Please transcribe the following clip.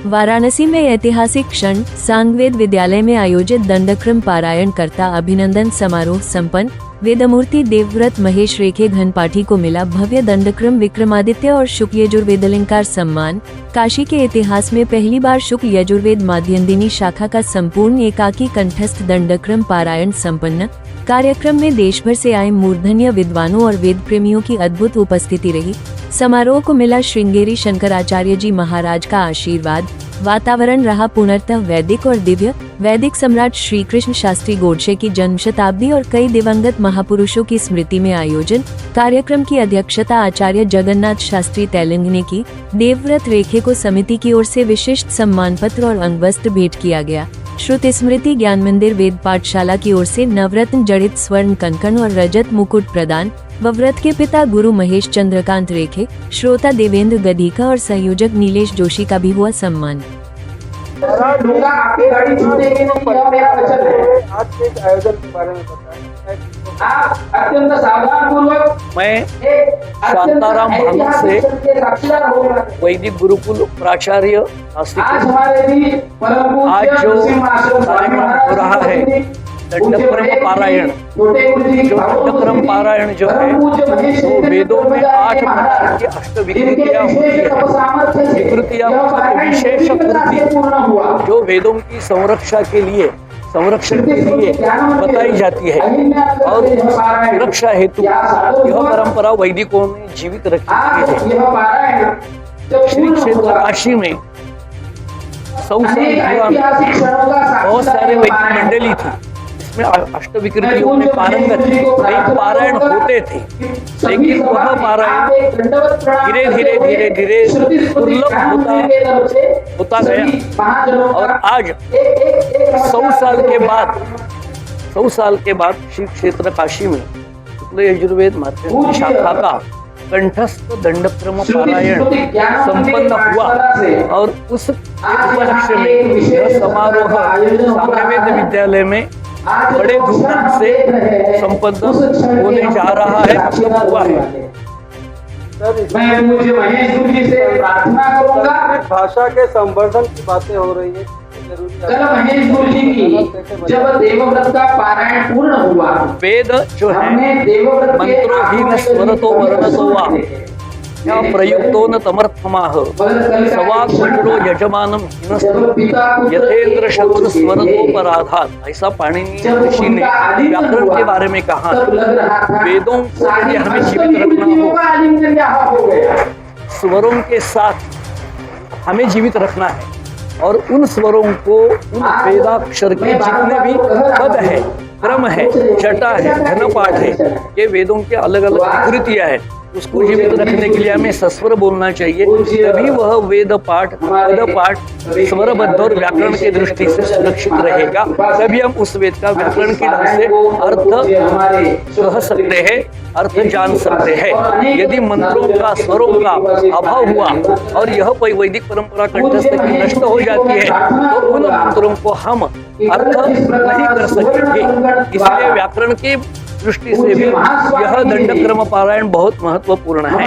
वाराणसी में ऐतिहासिक क्षण, सांगवेद विद्यालय में आयोजित दंडक्रम पारायण करता अभिनंदन समारोह संपन्न। वेदमूर्ति देवव्रत महेश रेखे घनपाठी को मिला भव्य दंडक्रम विक्रमादित्य और शुक्ल यजुर्वेदलंकार सम्मान। काशी के इतिहास में पहली बार शुक्ल यजुर्वेद माध्यन्दिनी शाखा का संपूर्ण एकाकी कंठस्थ दंडक्रम पारायण संपन्न। कार्यक्रम में देश भर से आए मूर्धन्य विद्वानों और वेद प्रेमियों की अद्भुत उपस्थिति रही। समारोह को मिला श्रृंगेरी शंकराचार्य जी महाराज का आशीर्वाद। वातावरण रहा पूर्णतः वैदिक और दिव्य। वैदिक सम्राट श्री कृष्ण शास्त्री गोडसे की जन्म शताब्दी और कई दिवंगत महापुरुषों की स्मृति में आयोजन। कार्यक्रम की अध्यक्षता आचार्य जगन्नाथ शास्त्री तेलंग ने की। देवव्रत रेखे को समिति की ओर से विशिष्ट सम्मान पत्र और अंगवस्त्र भेंट किया गया। श्रुति स्मृति ज्ञान मंदिर वेद पाठशाला की ओर से नवरत्न जड़ित स्वर्ण कंकण और रजत मुकुट प्रदान। व्रत के पिता गुरु महेश चंद्रकांत रेखे, श्रोता देवेंद्र गधीका और संयोजक नीलेश जोशी का भी हुआ सम्मान। मैं शांताराम भानु से वैदिक गुरुकुल प्राचार्य आज जो कार्यक्रम हो रहा है दंडक्रम पारायण, जो दंडक्रम पारायण जो है वो वेदों में 8 प्रकार की अष्ट विकृतियां होती है। विकृतियां विशेष कृति जो वेदों की संरक्षण के लिए बताई जाती है और सुरक्षा हेतु यह परंपरा वैदिकों ने जीवित रखी है। श्री क्षेत्र काशी में 100 साल बहुत सारे वैदिक मंडली थी, इसमें अष्ट विकृतियों में पारंगत पारायण होते थे, लेकिन वह पारायण धीरे धीरे दुर्लभ होता गया और आज 100 साल के बाद श्री क्षेत्र काशी में शुक्ल यजुर्वेद माध्यन्दिनी शाखा का कंठस्थ दंडक्रम पारायण संपन्न हुआ और उस उपलक्ष्य में यह समारोह सांगवेद विद्यालय में बड़े धूमधाम से संपन्न होने जा रहा है, मतलब हुआ है। मैं मुझे महेश गुरु जी से प्रार्थना करूंगा। भाषा के संवर्धन की बातें हो रही है, कल महेश गुरु जी की जब देवव्रत का पारायण पूर्ण हुआ, वेद जो है मंत्रोहीन स्वरतो वर्णतो वा प्रयुक्तो न तमर्थमाह सवाक वज्रो यजमानम यथेंद्र शत्रु स्वरतोपराधात, ऐसा पाणिनि ऋषि ने व्याकरण के बारे में कहा। वेदों को यदि हमें जीवित रखना हो, स्वरों के साथ हमें जीवित रखना है और उन स्वरों को, उन वेदाक्षर के जितने भी पद है, क्रम है, जटा है, घनपाठ है, ये वेदों के अलग अलग विकृतियां हैं, उसको जीवित रखने के लिए हमें सस्वर बोलना चाहिए, तभी वह वेद पाठ, पद पाठ स्वरबद्ध और व्याकरण की दृष्टि से सुरक्षित रहेगा। तभी हम उस वेद का व्याकरण के ढंग से अर्थ कह सकते हैं, अर्थ जान सकते हैं। यदि मंत्रों का, स्वरों का अभाव हुआ और यह वैदिक परंपरा कंठस्थ की नष्ट हो जाती है तो उन मंत्रों को हम अर्थ नहीं कर सकेंगे। इसलिए व्याकरण की दृष्टि से भी यह दंडक्रम पारायण बहुत महत्वपूर्ण है।